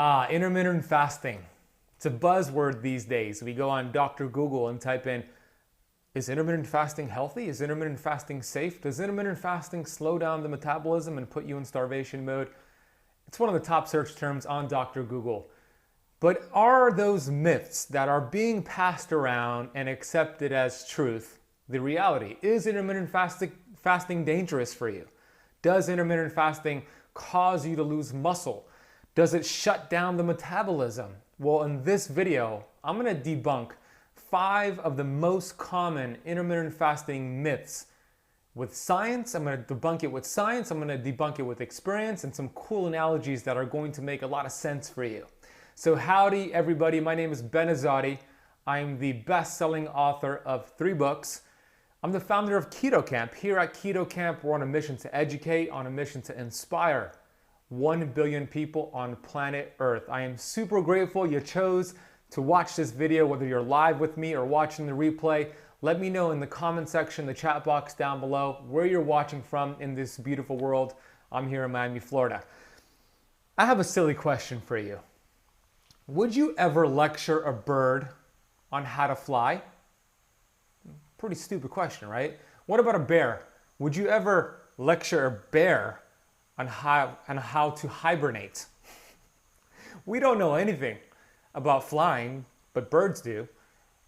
Intermittent fasting. It's a buzzword these days. We go on Dr. Google and type in, is intermittent fasting healthy? Is intermittent fasting safe? Does intermittent fasting slow down the metabolism and put you in starvation mode? It's one of the top search terms on Dr. Google. But are those myths that are being passed around and accepted as truth the reality? Is intermittent fasting dangerous for you? Does intermittent fasting cause you to lose muscle? Does it shut down the metabolism? Well, in this video, I'm going to debunk 5 of the most common intermittent fasting myths with science. I'm going to debunk it with science. I'm going to debunk it with experience and some cool analogies that are going to make a lot of sense for you. So howdy everybody, my name is Ben Azadi. I'm the best-selling author of 3 books. I'm the founder of Keto Camp. Here at Keto Camp, we're on a mission to educate, on a mission to inspire 1 billion people on planet Earth. I am super grateful you chose to watch this video, whether you're live with me or watching the replay. Let me know in the comment section, the chat box down below, where you're watching from in this beautiful world. I'm here in Miami, Florida. I have a silly question for you. Would you ever lecture a bird on how to fly? Pretty stupid question, right? What about a bear? Would you ever lecture a bear on how to hibernate? We don't know anything about flying, but birds do.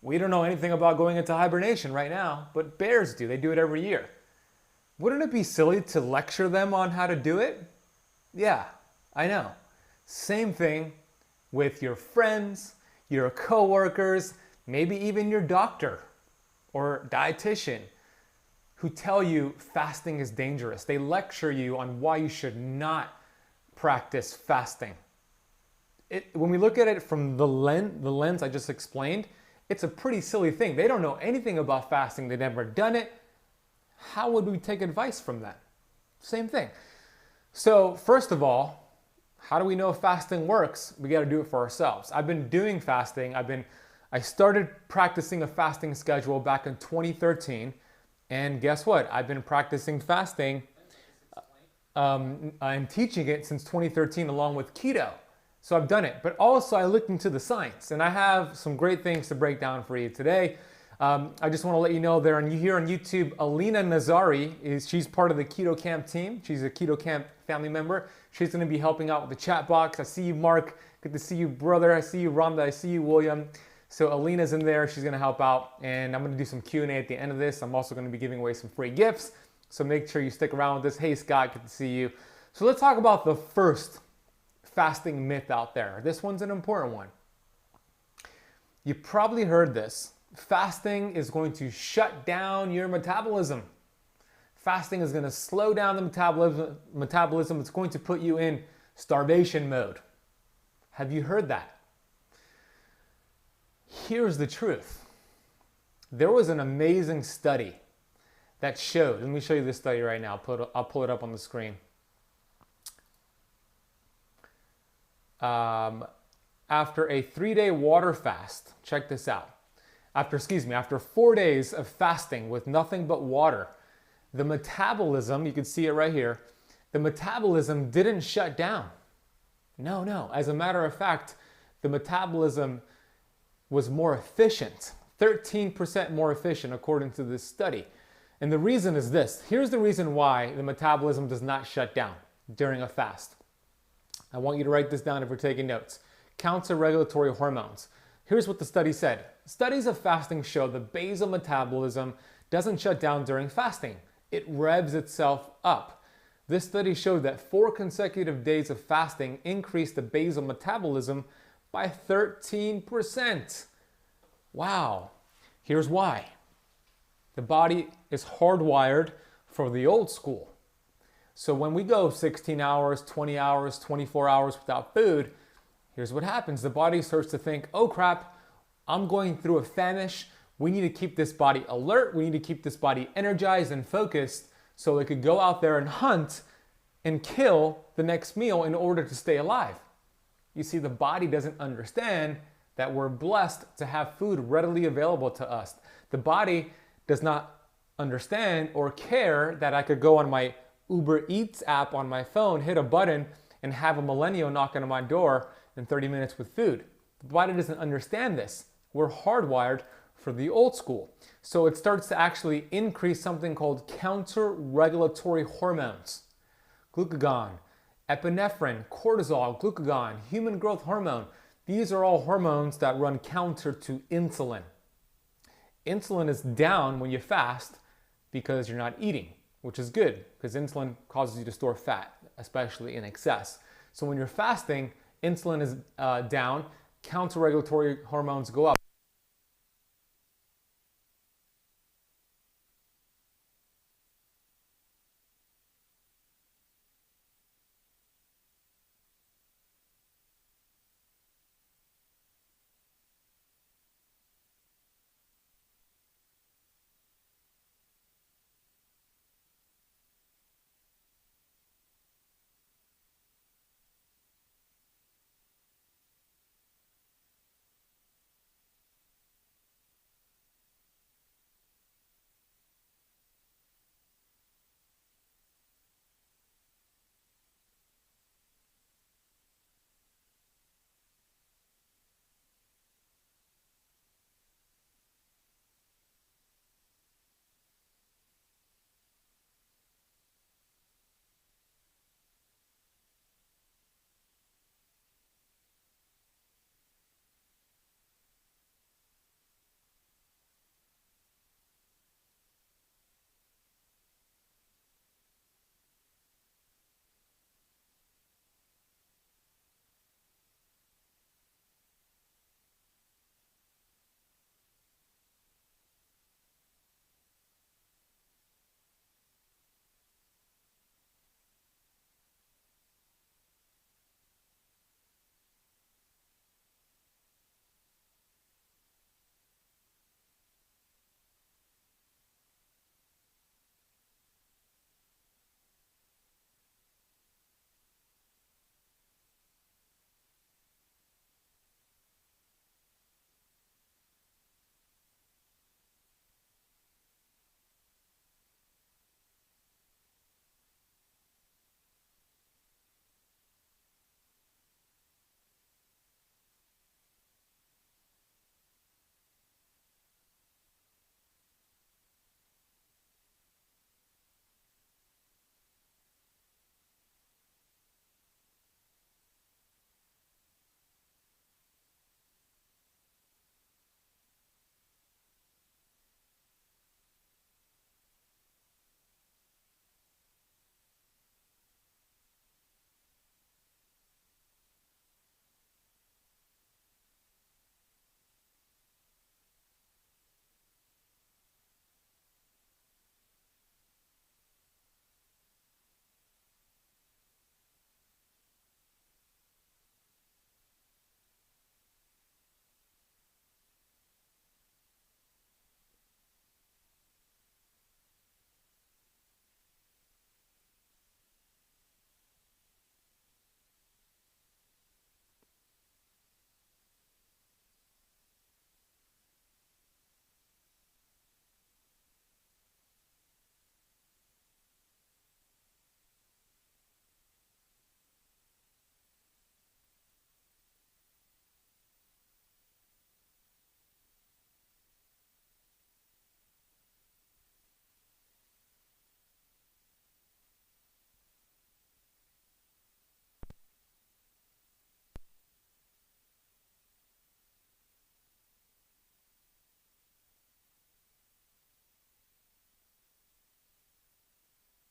We don't know anything about going into hibernation right now, but bears do. They do it every year. Wouldn't it be silly to lecture them on how to do it? Yeah, I know. Same thing with your friends, your coworkers, maybe even your doctor or dietitian who tell you fasting is dangerous. They lecture you on why you should not practice fasting. When we look at it from the lens I just explained, it's a pretty silly thing. They don't know anything about fasting. They've never done it. How would we take advice from that? Same thing. So first of all, how do we know if fasting works? We got to do it for ourselves. I've been doing fasting. I started practicing a fasting schedule back in 2013. And guess what? I've been practicing fasting and teaching it since 2013 along with keto. So I've done it, but also I looked into the science and I have some great things to break down for you today. I just want to let you know there, and you hear on YouTube, Alina Nazari, she's part of the Keto Camp team. She's a Keto Camp family member. She's going to be helping out with the chat box. I see you, Mark. Good to see you, brother. I see you, Rhonda. I see you, William. So Alina's in there. She's going to help out, and I'm going to do some Q&A at the end of this. I'm also going to be giving away some free gifts, so make sure you stick around with this. Hey, Scott, good to see you. So let's talk about the first fasting myth out there. This one's an important one. You probably heard this. Fasting is going to shut down your metabolism. Fasting is going to slow down the metabolism. It's going to put you in starvation mode. Have you heard that? Here's the truth. There was an amazing study that showed, let me show you this study right now. I'll pull it up on the screen. After a 3-day water fast, check this out. After 4 days of fasting with nothing but water, the metabolism, you can see it right here, the metabolism didn't shut down. No. As a matter of fact, the metabolism was more efficient, 13% more efficient according to this study. And the reason is this. Here's the reason why the metabolism does not shut down during a fast. I want you to write this down if you're taking notes. Counter-regulatory hormones. Here's what the study said. Studies of fasting show the basal metabolism doesn't shut down during fasting. It revs itself up. This study showed that 4 consecutive days of fasting increased the basal metabolism by 13%. Wow. Here's why. The body is hardwired for the old school. So when we go 16 hours, 20 hours, 24 hours without food, here's what happens. The body starts to think, oh crap, I'm going through a famish. We need to keep this body alert. We need to keep this body energized and focused so it could go out there and hunt and kill the next meal in order to stay alive. You see, the body doesn't understand that we're blessed to have food readily available to us. The body does not understand or care that I could go on my Uber Eats app on my phone, hit a button, and have a millennial knock on my door and 30 minutes with food. The body doesn't understand this. We're hardwired for the old school. So it starts to actually increase something called counter-regulatory hormones. Glucagon, epinephrine, cortisol, glucagon, human growth hormone. These are all hormones that run counter to insulin. Insulin is down when you fast because you're not eating, which is good because insulin causes you to store fat, especially in excess. So when you're fasting, insulin is down, counter-regulatory hormones go up.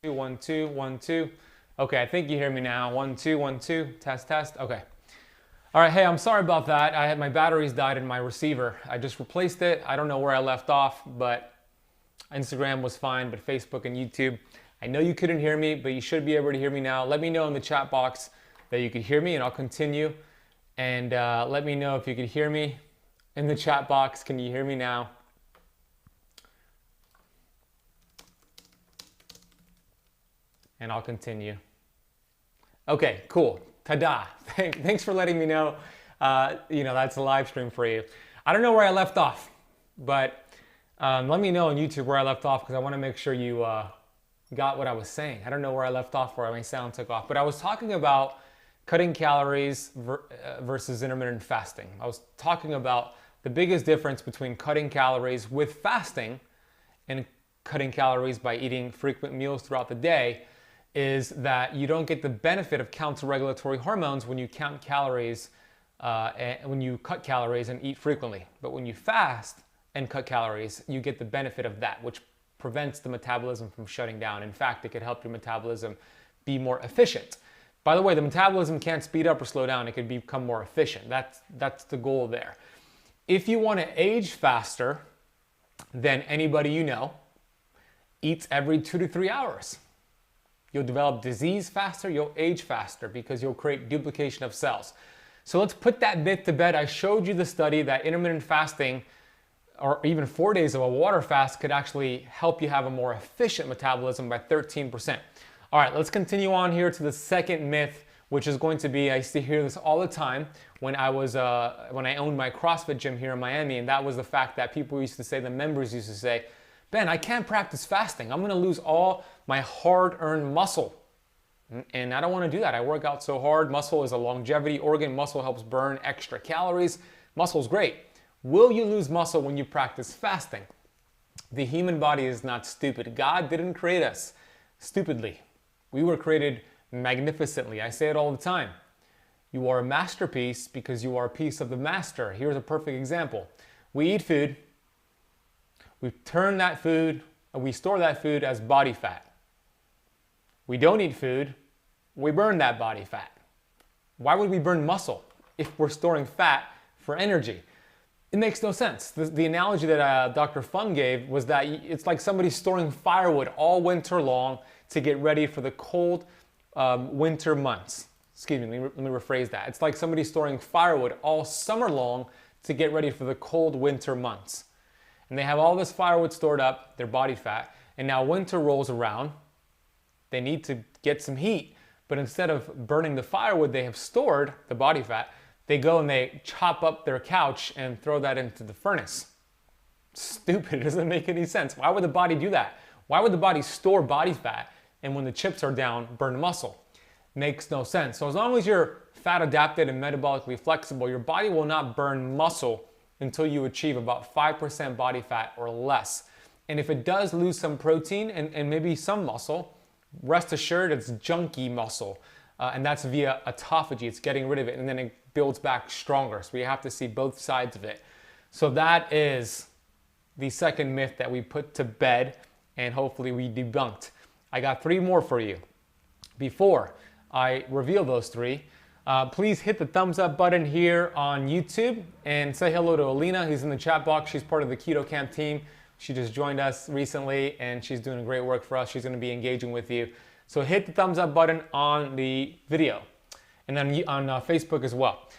One, two, 1, 2. Okay, I think you hear me now. 1, 2, 1, 2. Test, test. Okay. All right, hey, I'm sorry about that. My batteries died in my receiver. I just replaced it. I don't know where I left off, but Instagram was fine, but Facebook and YouTube. I know you couldn't hear me, but you should be able to hear me now. Let me know in the chat box that you could hear me, and I'll continue. And let me know if you could hear me in the chat box. Can you hear me now? And I'll continue. Okay, cool. Ta-da. Thanks for letting me know. That's a live stream for you. I don't know where I left off, but let me know on YouTube where I left off because I want to make sure you got what I was saying. I don't know where I left off, where my sound took off, but I was talking about cutting calories versus intermittent fasting. I was talking about the biggest difference between cutting calories with fasting and cutting calories by eating frequent meals throughout the day is that you don't get the benefit of counter-regulatory hormones when you count calories and when you cut calories and eat frequently. But when you fast and cut calories, you get the benefit of that, which prevents the metabolism from shutting down. In fact, it could help your metabolism be more efficient. By the way, the metabolism can't speed up or slow down. It could become more efficient. That's the goal there. If you want to age faster than anybody you know, eats every 2 to 3 hours. You'll develop disease faster, you'll age faster because you'll create duplication of cells. So let's put that myth to bed. I showed you the study that intermittent fasting or even 4 days of a water fast could actually help you have a more efficient metabolism by 13%. All right, let's continue on here to the second myth, which is going to be, I used to hear this all the time when I owned my CrossFit gym here in Miami, and that was the fact that people used to say, the members used to say, Ben, I can't practice fasting. I'm gonna lose all my hard-earned muscle. And I don't wanna do that. I work out so hard. Muscle is a longevity organ. Muscle helps burn extra calories. Muscle's great. Will you lose muscle when you practice fasting? The human body is not stupid. God didn't create us stupidly. We were created magnificently. I say it all the time. You are a masterpiece because you are a piece of the master. Here's a perfect example. We eat food. We turn that food, we store that food as body fat. We don't eat food, we burn that body fat. Why would we burn muscle if we're storing fat for energy? It makes no sense. The analogy that Dr. Fung gave was that it's like somebody storing firewood all winter long to get ready for the cold winter months. Excuse me, let me rephrase that. It's like somebody storing firewood all summer long to get ready for the cold winter months. And they have all this firewood stored up, their body fat, and now winter rolls around. They need to get some heat, but instead of burning the firewood they have stored, the body fat, they go and they chop up their couch and throw that into the furnace. Stupid, it doesn't make any sense. Why would the body do that? Why would the body store body fat and when the chips are down, burn muscle? Makes no sense. So as long as you're fat adapted and metabolically flexible, your body will not burn muscle until you achieve about 5% body fat or less. And if it does lose some protein and maybe some muscle, rest assured it's junky muscle. And that's via autophagy. It's getting rid of it and then it builds back stronger. So we have to see both sides of it. So that is the second myth that we put to bed and hopefully we debunked. I got 3 more for you. Before I reveal those 3, please hit the thumbs up button here on YouTube and say hello to Alina, who's in the chat box. She's part of the Keto Camp team. She just joined us recently and she's doing great work for us. She's going to be engaging with you. So hit the thumbs up button on the video and then on Facebook as well.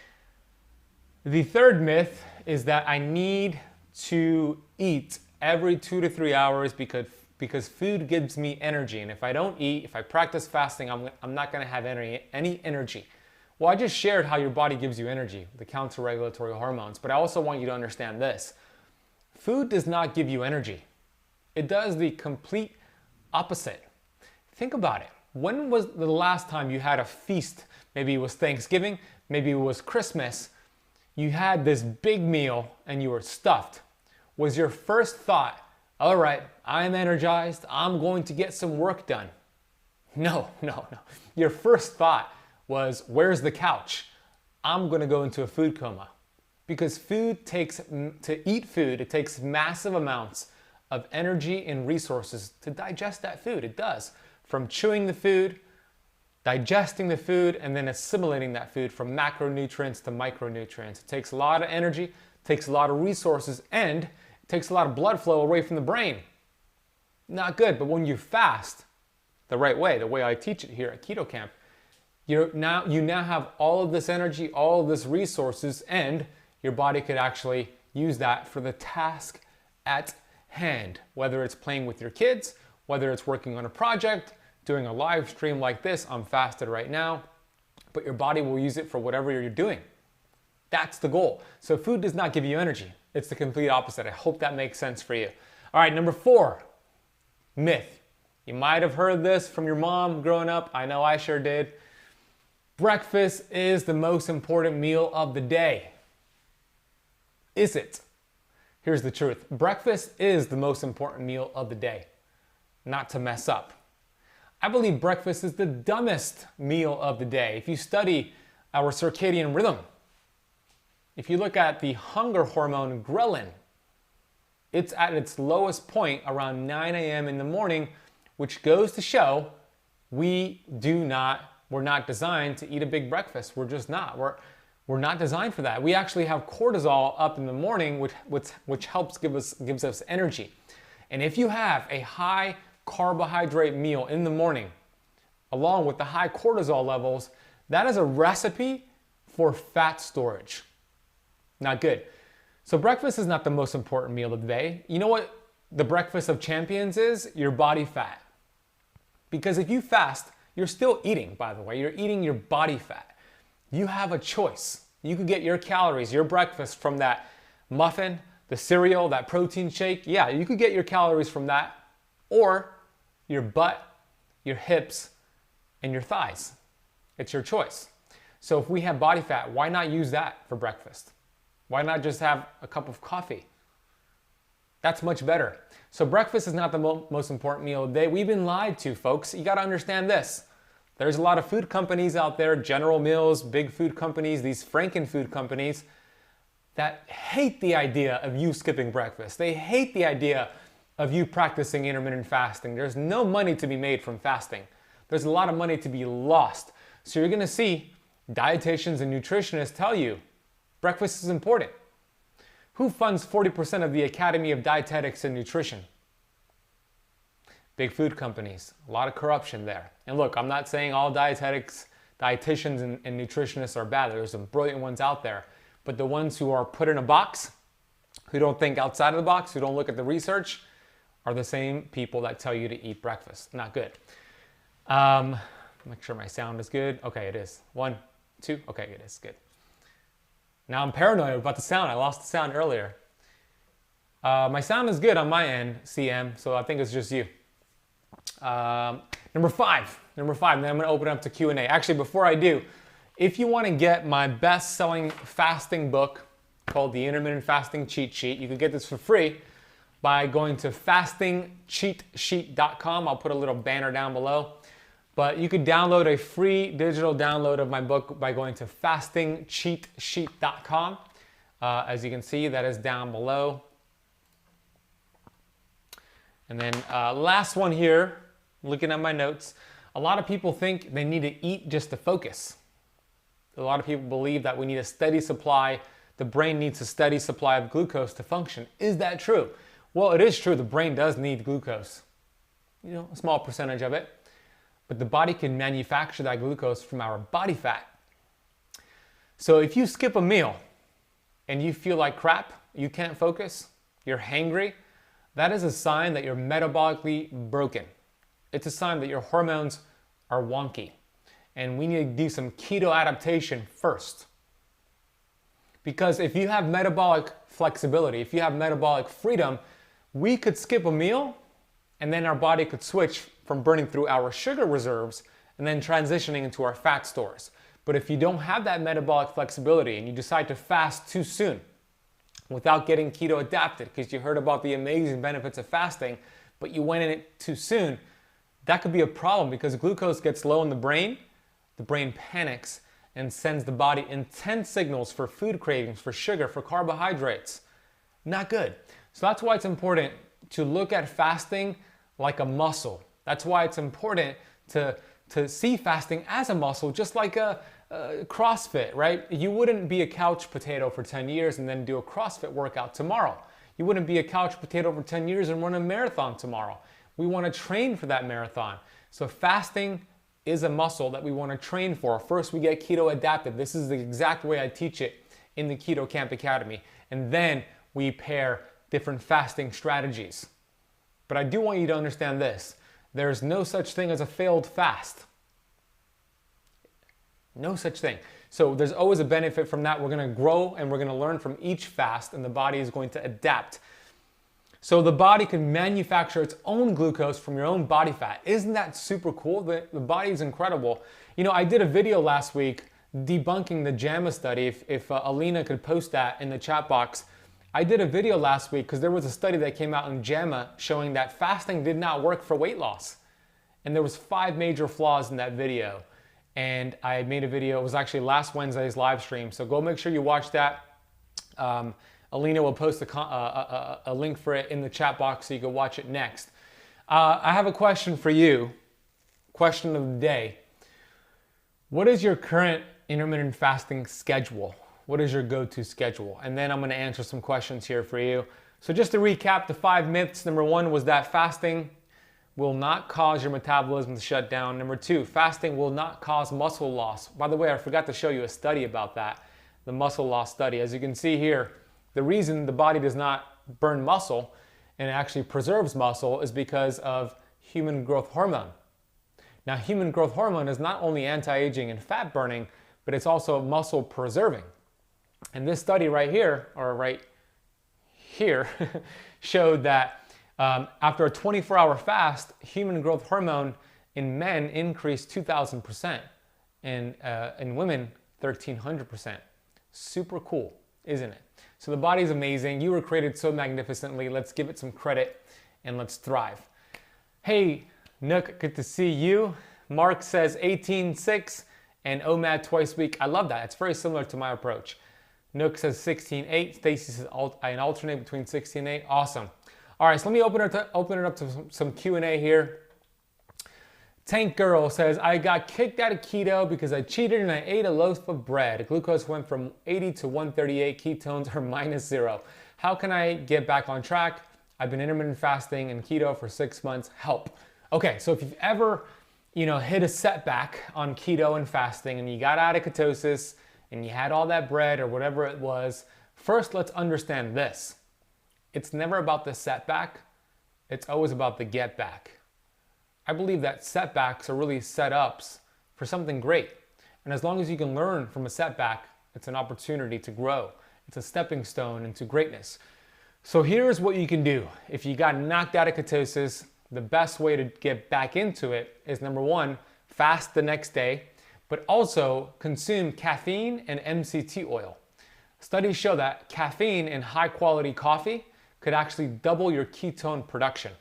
The third myth is that I need to eat every 2 to 3 hours because food gives me energy. And if I don't eat, if I practice fasting, I'm not going to have any energy. Well, I just shared how your body gives you energy, the counter-regulatory hormones, but I also want you to understand this. Food does not give you energy. It does the complete opposite. Think about it. When was the last time you had a feast? Maybe it was Thanksgiving, maybe it was Christmas. You had this big meal and you were stuffed. Was your first thought, all right, I'm energized, I'm going to get some work done? No. Your first thought was, where's the couch? I'm gonna go into a food coma. Because to eat food, it takes massive amounts of energy and resources to digest that food. It does. From chewing the food, digesting the food, and then assimilating that food from macronutrients to micronutrients. It takes a lot of energy, takes a lot of resources, and it takes a lot of blood flow away from the brain. Not good, but when you fast the right way, the way I teach it here at Keto Camp, you now have all of this energy, all of this resources, and your body could actually use that for the task at hand. Whether it's playing with your kids, whether it's working on a project, doing a live stream like this, I'm fasted right now, but your body will use it for whatever you're doing. That's the goal. So food does not give you energy. It's the complete opposite. I hope that makes sense for you. All right, number 4, myth. You might have heard this from your mom growing up. I know I sure did. Breakfast is the most important meal of the day. Is it? Here's the truth. Breakfast is the most important meal of the day. Not to mess up. I believe breakfast is the dumbest meal of the day. If you study our circadian rhythm, if you look at the hunger hormone ghrelin, it's at its lowest point around 9 a.m. in the morning, which goes to show we're not designed to eat a big breakfast. We're just not. We're not designed for that. We actually have cortisol up in the morning, which helps gives us energy. And if you have a high carbohydrate meal in the morning, along with the high cortisol levels, that is a recipe for fat storage. Not good. So breakfast is not the most important meal of the day. You know what the breakfast of champions is? Your body fat. Because if you fast, you're still eating, by the way. You're eating your body fat. You have a choice. You could get your calories, your breakfast from that muffin, the cereal, that protein shake. Yeah, you could get your calories from that, or your butt, your hips, and your thighs. It's your choice. So if we have body fat, why not use that for breakfast? Why not just have a cup of coffee? That's much better. So breakfast is not the most important meal of the day. We've been lied to, folks. You got to understand this. There's a lot of food companies out there, General Mills, big food companies, these Franken-food companies, that hate the idea of you skipping breakfast. They hate the idea of you practicing intermittent fasting. There's no money to be made from fasting. There's a lot of money to be lost. So you're going to see dietitians and nutritionists tell you breakfast is important. Who funds 40% of the Academy of Dietetics and Nutrition? Big food companies. A lot of corruption there. And look, I'm not saying all dietitians and nutritionists are bad. There's some brilliant ones out there. But the ones who are put in a box, who don't think outside of the box, who don't look at the research, are the same people that tell you to eat breakfast. Not good. Make sure my sound is good. Okay, it is. 1, 2. Okay, it is good. Now I'm paranoid about the sound. I lost the sound earlier. My sound is good on my end, CM, so I think it's just you. Number five, then I'm going to open it up to Q&A. Actually, before I do, if you want to get my best-selling fasting book called The Intermittent Fasting Cheat Sheet, you can get this for free by going to fastingcheatsheet.com. I'll put a little banner down below. But you could download a free digital download of my book by going to fastingcheatsheet.com. As you can see, that is down below. And then last one here, looking at my notes, a lot of people think they need to eat just to focus. A lot of people believe that we need a steady supply, the brain needs a steady supply of glucose to function. Is that true? Well, it is true, the brain does need glucose. You know, a small percentage of it. But the body can manufacture that glucose from our body fat. So if you skip a meal and you feel like crap, you can't focus, you're hangry, that is a sign that you're metabolically broken. It's a sign that your hormones are wonky. And we need to do some keto adaptation first. Because if you have metabolic flexibility, if you have metabolic freedom, we could skip a meal and then our body could switch from burning through our sugar reserves and then transitioning into our fat stores. But if you don't have that metabolic flexibility and you decide to fast too soon without getting keto adapted because you heard about the amazing benefits of fasting, but you went in it too soon, that could be a problem because glucose gets low in the brain panics and sends the body intense signals for food cravings, for sugar, for carbohydrates. Not good. So that's why it's important to look at fasting like a muscle. That's why it's important to see fasting as a muscle, just like a CrossFit, right? You wouldn't be a couch potato for 10 years and then do a CrossFit workout tomorrow. You wouldn't be a couch potato for 10 years and run a marathon tomorrow. We want to train for that marathon. So fasting is a muscle that we want to train for. First, we get keto adapted. This is the exact way I teach it in the Keto Camp Academy. And then we pair different fasting strategies. But I do want you to understand this. There's no such thing as a failed fast. No such thing. So there's always a benefit from that. We're going to grow and we're going to learn from each fast and the body is going to adapt. So the body can manufacture its own glucose from your own body fat. Isn't that super cool? The body is incredible. You know, I did a video last week debunking the JAMA study. If Alina could post that in the chat box. I did a video last week because there was a study that came out in JAMA showing that fasting did not work for weight loss. And there was 5 major flaws in that video. And I made a video, it was actually last Wednesday's live stream. So go make sure you watch that. Alina will post a link for it in the chat box so you can watch it next. I have a question for you. Question of the day. What is your current intermittent fasting schedule? What is your go-to schedule? And then I'm going to answer some questions here for you. So just to recap the 5 myths. Number 1 was that fasting will not cause your metabolism to shut down. Number 2, fasting will not cause muscle loss. By the way, I forgot to show you a study about that, the muscle loss study. As you can see here, the reason the body does not burn muscle and it actually preserves muscle is because of human growth hormone. Now, human growth hormone is not only anti-aging and fat burning, but it's also muscle preserving. And this study right here, or right here, showed that after a 24-hour fast, human growth hormone in men increased 2,000%, and in women, 1,300%. Super cool, isn't it? So the body's amazing. You were created so magnificently. Let's give it some credit and let's thrive. Hey, Nook, good to see you. Mark says 18-6 and OMAD twice a week. I love that. It's very similar to my approach. Nook says 16-8. Stacy says I alternate between 16 and 8. Awesome. All right, so let me open it up to some Q&A here. Tank Girl says, I got kicked out of keto because I cheated and I ate a loaf of bread. Glucose went from 80 to 138. Ketones are -0. How can I get back on track? I've been intermittent fasting and keto for 6 months. Help. Okay, so if you've ever, hit a setback on keto and fasting and you got out of ketosis and you had all that bread or whatever it was, first let's understand this. It's never about the setback. It's always about the get back. I believe that setbacks are really setups for something great. And as long as you can learn from a setback, it's an opportunity to grow. It's a stepping stone into greatness. So here's what you can do. If you got knocked out of ketosis, the best way to get back into it is number 1, fast the next day, but also consume caffeine and MCT oil. Studies show that caffeine in high quality coffee could actually double your ketone production.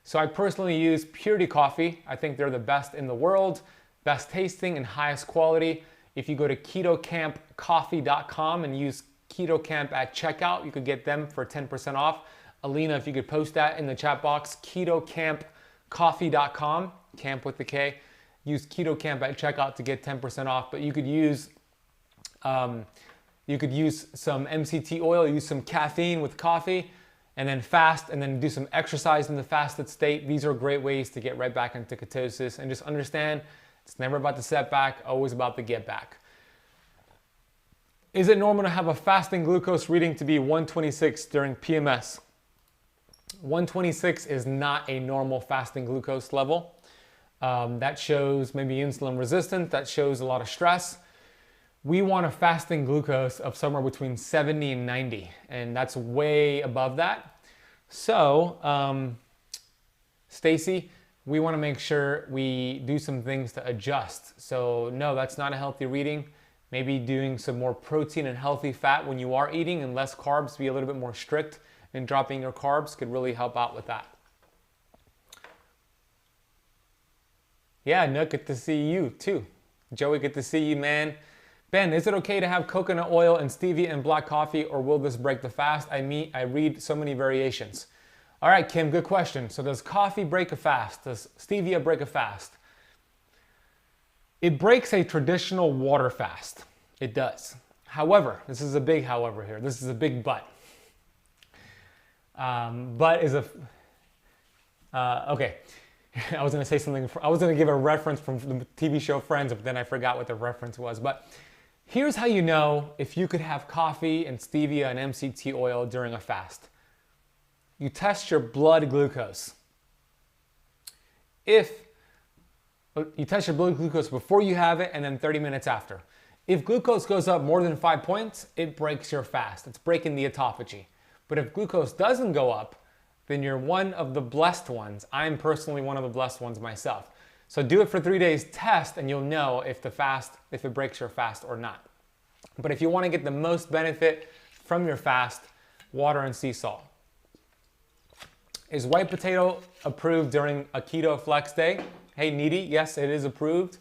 So I personally use Purity Coffee. I think they're the best in the world, best tasting and highest quality. If you go to ketocampcoffee.com and use KetoCamp at checkout, you could get them for 10% off. Alina, if you could post that in the chat box, ketocampcoffee.com, camp with the K. Use KetoCamp at checkout to get 10% off, but you could use some MCT oil, use some caffeine with coffee, and then fast, and then do some exercise in the fasted state. These are great ways to get right back into ketosis. And just understand, it's never about the setback, always about the get back. Is it normal to have a fasting glucose reading to be 126 during PMS? 126 is not a normal fasting glucose level. That shows maybe insulin resistant, that shows a lot of stress. We want a fasting glucose of somewhere between 70 and 90, and that's way above that. So, Stacy, we want to make sure we do some things to adjust. So no, that's not a healthy reading. Maybe doing some more protein and healthy fat when you are eating and less carbs, be a little bit more strict in dropping your carbs could really help out with that. Yeah, Nook, good to see you too. Joey, good to see you, man. Ben, is it okay to have coconut oil and stevia in black coffee, or will this break the fast? I read so many variations. All right, Kim, good question. So does coffee break a fast? Does stevia break a fast? It breaks a traditional water fast. It does. However, this is a big however here. This is a big but. But is a... okay. I was going to say something. I was going to give a reference from the TV show Friends, but then I forgot what the reference was. But here's how you know if you could have coffee and stevia and MCT oil during a fast. You test your blood glucose. If you test your blood glucose before you have it and then 30 minutes after. If glucose goes up more than 5 points, it breaks your fast. It's breaking the autophagy. But if glucose doesn't go up, then you're one of the blessed ones. I'm personally one of the blessed ones myself. So do it for 3 days, test, and you'll know if it breaks your fast or not. But if you want to get the most benefit from your fast, water and sea salt. Is white potato approved during a keto flex day? Hey, Needy, yes, it is approved,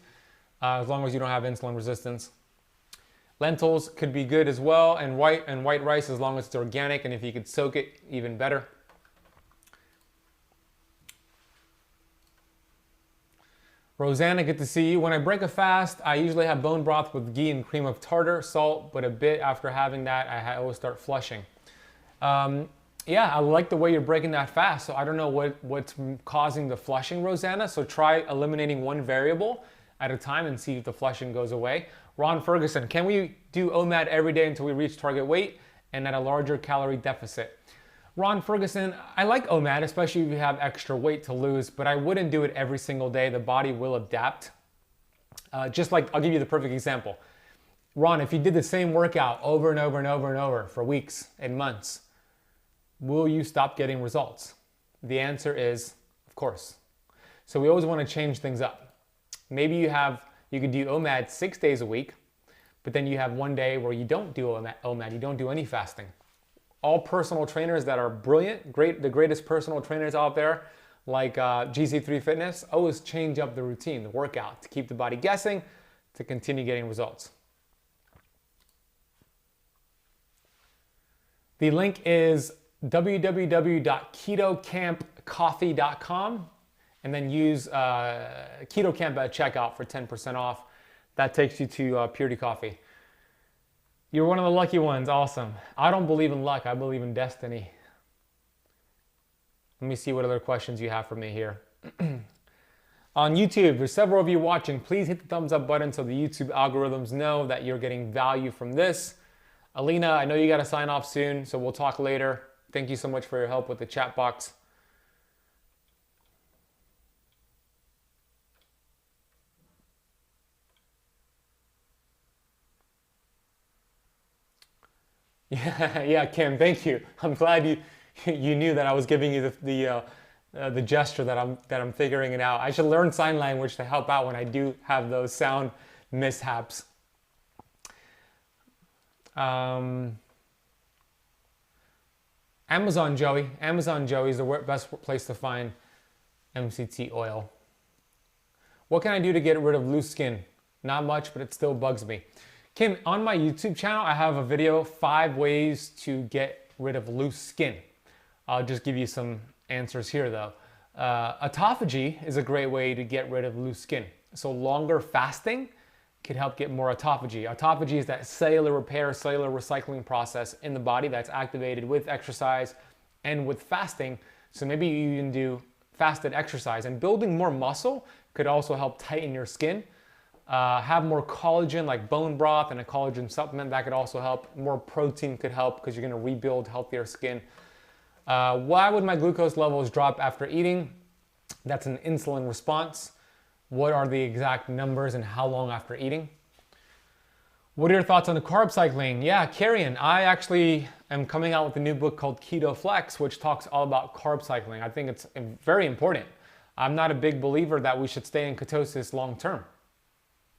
as long as you don't have insulin resistance. Lentils could be good as well, and white rice as long as it's organic, and if you could soak it, even better. Rosanna, good to see you. When I break a fast, I usually have bone broth with ghee and cream of tartar, salt, but a bit after having that, I always start flushing. Yeah, I like the way you're breaking that fast. So I don't know what's causing the flushing, Rosanna. So try eliminating one variable at a time and see if the flushing goes away. Ron Ferguson, can we do OMAD every day until we reach target weight and at a larger calorie deficit? Ron Ferguson, I like OMAD, especially if you have extra weight to lose, but I wouldn't do it every single day. The body will adapt. Just like, I'll give you the perfect example. Ron, if you did the same workout over and over and over and over for weeks and months, will you stop getting results? The answer is, of course. So we always want to change things up. Maybe you could do OMAD 6 days a week, but then you have one day where you don't do OMAD, you don't do any fasting. All personal trainers that are brilliant, the greatest personal trainers out there, like GC3 Fitness, always change up the routine, the workout, to keep the body guessing, to continue getting results. The link is www.ketocampcoffee.com, and then use KetoCamp at checkout for 10% off. That takes you to Purity Coffee. You're one of the lucky ones, awesome. I don't believe in luck, I believe in destiny. Let me see what other questions you have for me here. On YouTube, there's several of you watching. Please hit the thumbs up button so the YouTube algorithms know that you're getting value from this. Alina, I know you gotta sign off soon, so we'll talk later. Thank you so much for your help with the chat box. Yeah, Kim, thank you. I'm glad you knew that I was giving you the gesture that I'm figuring it out. I should learn sign language to help out when I do have those sound mishaps. Amazon Joey is the best place to find MCT oil. What can I do to get rid of loose skin? Not much, but it still bugs me. Kim, on my YouTube channel, I have a video, 5 ways to get rid of loose skin. I'll just give you some answers here though. Autophagy is a great way to get rid of loose skin. So longer fasting could help get more autophagy. Autophagy is that cellular repair, cellular recycling process in the body that's activated with exercise and with fasting. So maybe you can do fasted exercise, and building more muscle could also help tighten your skin. Have more collagen, like bone broth and a collagen supplement, that could also help. More protein could help because you're going to rebuild healthier skin. Why would my glucose levels drop after eating? That's an insulin response. What are the exact numbers and how long after eating? What are your thoughts on the carb cycling? Yeah, Carrion, I actually am coming out with a new book called Keto Flex, which talks all about carb cycling. I think it's very important. I'm not a big believer that we should stay in ketosis long term.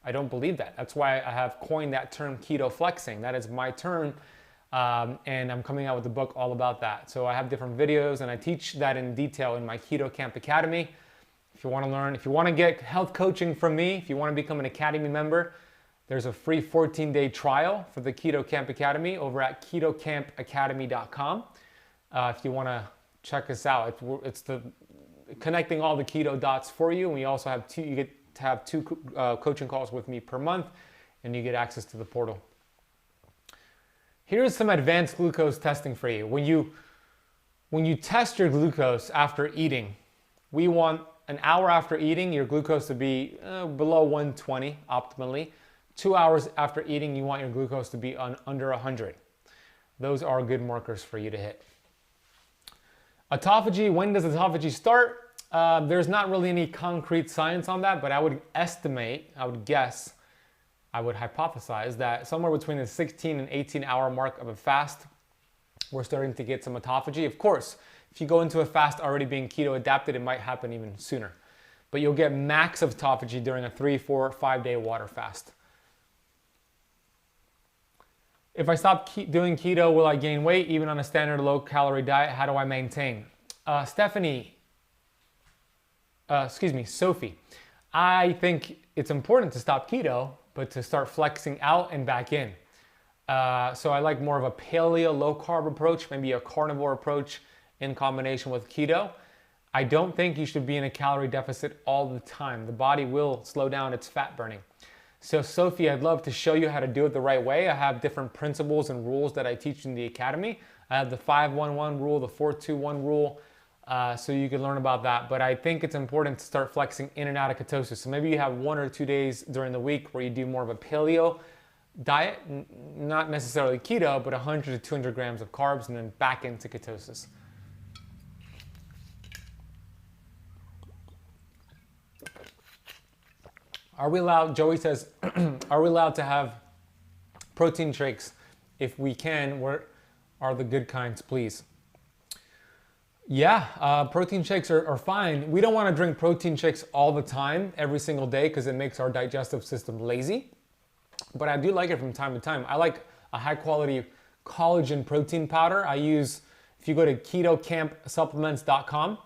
I don't believe that. That's why I have coined that term keto flexing. That is my term, and I'm coming out with a book all about that. So I have different videos, and I teach that in detail in my Keto Camp Academy. If you want to learn, if you want to get health coaching from me, if you want to become an Academy member, there's a free 14-day trial for the Keto Camp Academy over at ketocampacademy.com. If you want to check us out, it's the connecting all the keto dots for you. And we also have you get to have 2 coaching calls with me per month, and you get access to the portal. Here's some advanced glucose testing for you. When you test your glucose after eating, we want an hour after eating your glucose to be below 120 optimally. 2 hours after eating, you want your glucose to be under 100. Those are good markers for you to hit. Autophagy, when does autophagy start? There's not really any concrete science on that, but I would estimate, I would guess, I would hypothesize that somewhere between the 16 and 18 hour mark of a fast, we're starting to get some autophagy. Of course, If you go into a fast already being keto adapted, it might happen even sooner. But you'll get max of autophagy during a 3, 4, 5 day water fast. If I stop doing keto, will I gain weight even on a standard low calorie diet? How do I maintain? Sophie, I think it's important to stop keto, but to start flexing out and back in. So I like more of a paleo low carb approach, maybe a carnivore approach in combination with keto. I don't think you should be in a calorie deficit all the time. The body will slow down its fat burning. So Sophie, I'd love to show you how to do it the right way. I have different principles and rules that I teach in the academy. I have the 5-1-1 rule, the 4-2-1 rule, so you can learn about that. But I think it's important to start flexing in and out of ketosis. So maybe you have 1 or 2 days during the week where you do more of a paleo diet, not necessarily keto, but 100 to 200 grams of carbs, and then back into ketosis. Are we allowed, Joey says, are we allowed to have protein shakes? If we can, what are the good kinds, please? Yeah, protein shakes are fine. We don't want to drink protein shakes all the time, every single day, because it makes our digestive system lazy. But I do like it from time to time. I like a high quality collagen protein powder. I use, if you go to ketocampsupplements.com,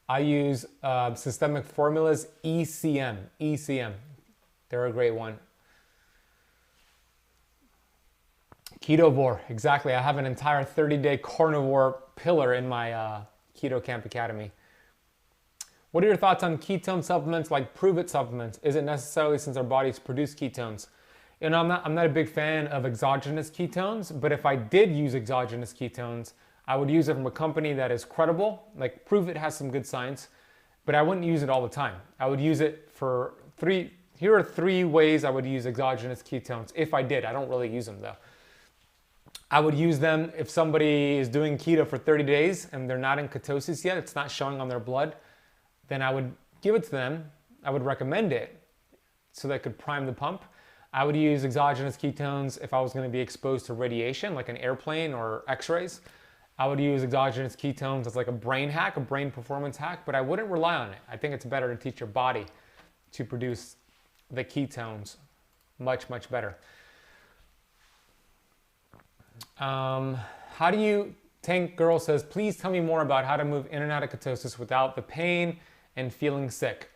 I use Systemic Formulas ECM. They're a great one. Ketovore, exactly. I have an entire 30-day carnivore pillar in my Keto Camp Academy. What are your thoughts on ketone supplements like Prove It supplements? Is it necessary since our bodies produce ketones? You know, I'm not a big fan of exogenous ketones, but if I did use exogenous ketones, I would use it from a company that is credible. Like Prove It has some good science, but I wouldn't use it all the time. I would use it for here are 3 ways I would use exogenous ketones if I did. I don't really use them though. I would use them if somebody is doing keto for 30 days and they're not in ketosis yet, it's not showing on their blood, then I would give it to them. I would recommend it so they could prime the pump. I would use exogenous ketones if I was going to be exposed to radiation, like an airplane or x-rays. I would use exogenous ketones as like a brain hack, a brain performance hack, but I wouldn't rely on it. I think it's better to teach your body to produce the ketones much, much better. How do you, Tank Girl says, please tell me more about how to move in and out of ketosis without the pain and feeling sick.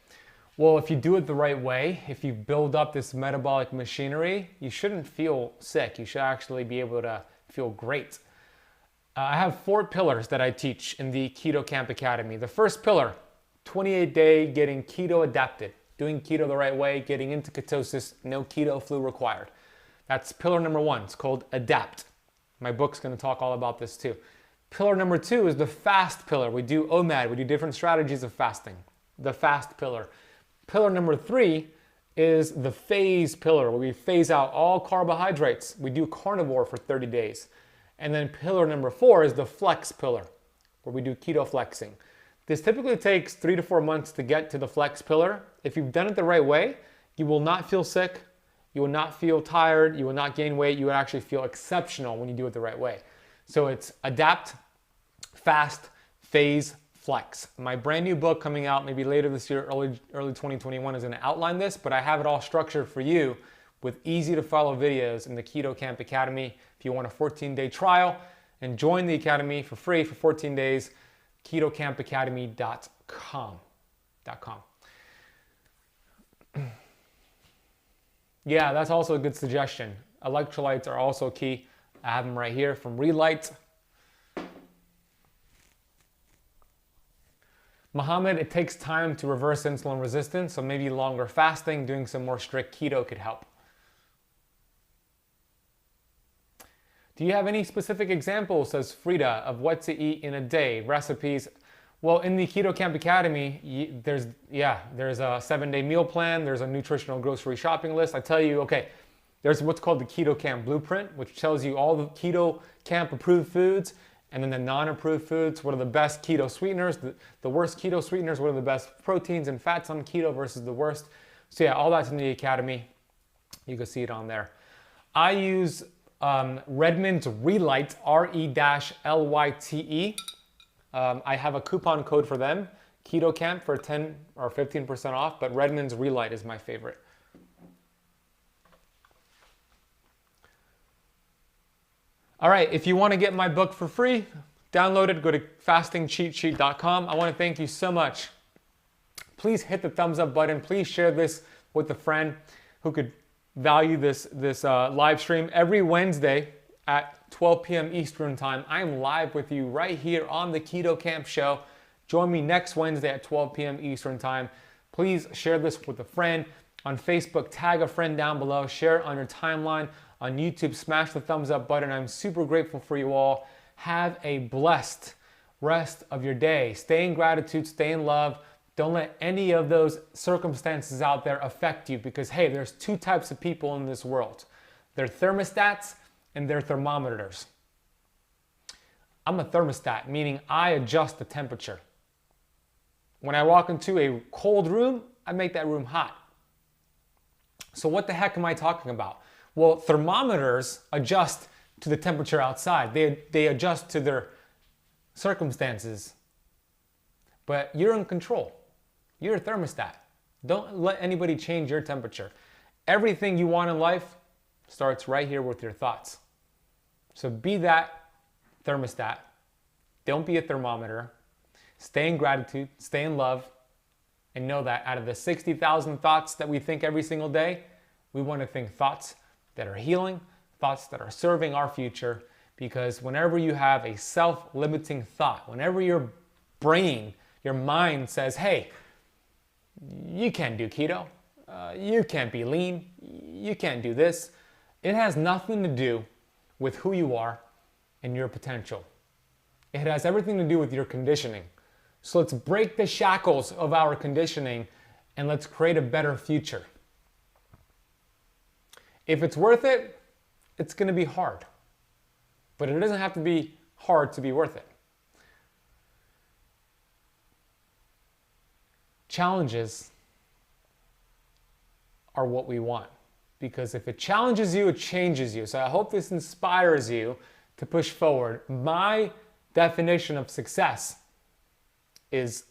Well, if you do it the right way, if you build up this metabolic machinery, you shouldn't feel sick. You should actually be able to feel great. I have 4 pillars that I teach in the Keto Camp Academy. The first pillar, 28-day getting keto adapted, doing keto the right way, getting into ketosis, no keto flu required. That's pillar number 1. It's called Adapt. My book's going to talk all about this too. Pillar number 2 is the fast pillar. We do OMAD. We do different strategies of fasting. The fast pillar. Pillar number 3 is the phase pillar, where we phase out all carbohydrates. We do carnivore for 30 days. And then pillar number 4 is the flex pillar, where we do keto flexing. This typically takes 3 to 4 months to get to the flex pillar. If you've done it the right way, you will not feel sick, you will not feel tired, you will not gain weight, you will actually feel exceptional when you do it the right way. So it's adapt, fast, phase, flex. My brand new book coming out maybe later this year, early 2021, is going to outline this, but I have it all structured for you with easy to follow videos in the Keto Camp Academy. If you want a 14-day trial and join the academy for free for 14 days, ketocampacademy.com. Yeah, that's also a good suggestion. Electrolytes are also key. I have them right here from Relight. Mohammed, it takes time to reverse insulin resistance, so maybe longer fasting, doing some more strict keto could help. Do you have any specific examples, says Frida, of what to eat in a day, recipes? Well, in the Keto Camp Academy, there's a 7-day meal plan, there's a nutritional grocery shopping list. I tell you, okay, there's what's called the Keto Camp Blueprint, which tells you all the Keto Camp approved foods, and then the non-approved foods, what are the best keto sweeteners, the worst keto sweeteners, what are the best proteins and fats on keto versus the worst. So yeah, all that's in the academy. You can see it on there. I use Redmond's Relight, R-E-L-Y-T-E. I have a coupon code for them, Keto Camp, for 10 or 15% off, but Redmond's Relight is my favorite. All right, if you want to get my book for free, download it, go to fastingcheatsheet.com. I want to thank you so much. Please hit the thumbs up button. Please share this with a friend who could value this live stream. Every Wednesday at 12 p.m. Eastern Time, I am live with you right here on the Keto Camp Show. Join me next Wednesday at 12 p.m. Eastern Time. Please share this with a friend. On Facebook, tag a friend down below. Share it on your timeline. On YouTube, smash the thumbs up button. I'm super grateful for you all. Have a blessed rest of your day. Stay in gratitude, stay in love. Don't let any of those circumstances out there affect you, because, hey, there's two types of people in this world. They're thermostats and they're thermometers. I'm a thermostat, meaning I adjust the temperature. When I walk into a cold room, I make that room hot. So what the heck am I talking about? Well, thermometers adjust to the temperature outside. They adjust to their circumstances. But you're in control. You're a thermostat. Don't let anybody change your temperature. Everything you want in life starts right here with your thoughts. So be that thermostat. Don't be a thermometer. Stay in gratitude, stay in love, and know that out of the 60,000 thoughts that we think every single day, we want to think thoughts that are healing, thoughts that are serving our future, because whenever you have a self-limiting thought, whenever your brain, your mind says, hey, you can't do keto, you can't be lean, you can't do this, it has nothing to do with who you are and your potential. It has everything to do with your conditioning. So let's break the shackles of our conditioning and let's create a better future. If it's worth it, it's going to be hard. But it doesn't have to be hard to be worth it. Challenges are what we want. Because if it challenges you, it changes you. So I hope this inspires you to push forward. My definition of success is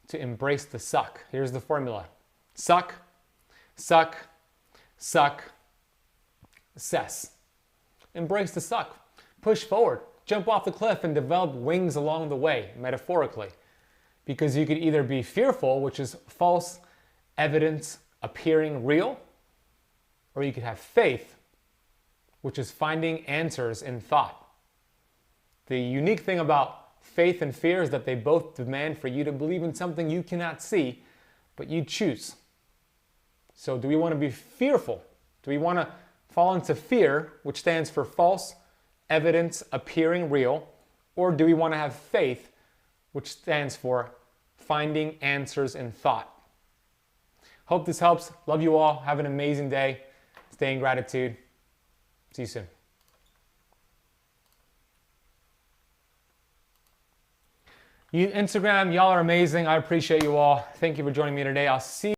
to embrace the suck. Here's the formula. Suck, suck, suck, cess. Embrace the suck. Push forward. Jump off the cliff and develop wings along the way, metaphorically. Because you could either be fearful, which is false evidence appearing real, or you could have faith, which is finding answers in thought. The unique thing about faith and fear is that they both demand for you to believe in something you cannot see, but you choose. So do we want to be fearful? Do we want to fall into fear, which stands for false evidence appearing real? Or do we want to have faith, which stands for finding answers in thought? Hope this helps. Love you all. Have an amazing day. Stay in gratitude. See you soon. You Instagram, y'all are amazing. I appreciate you all. Thank you for joining me today. I'll see you.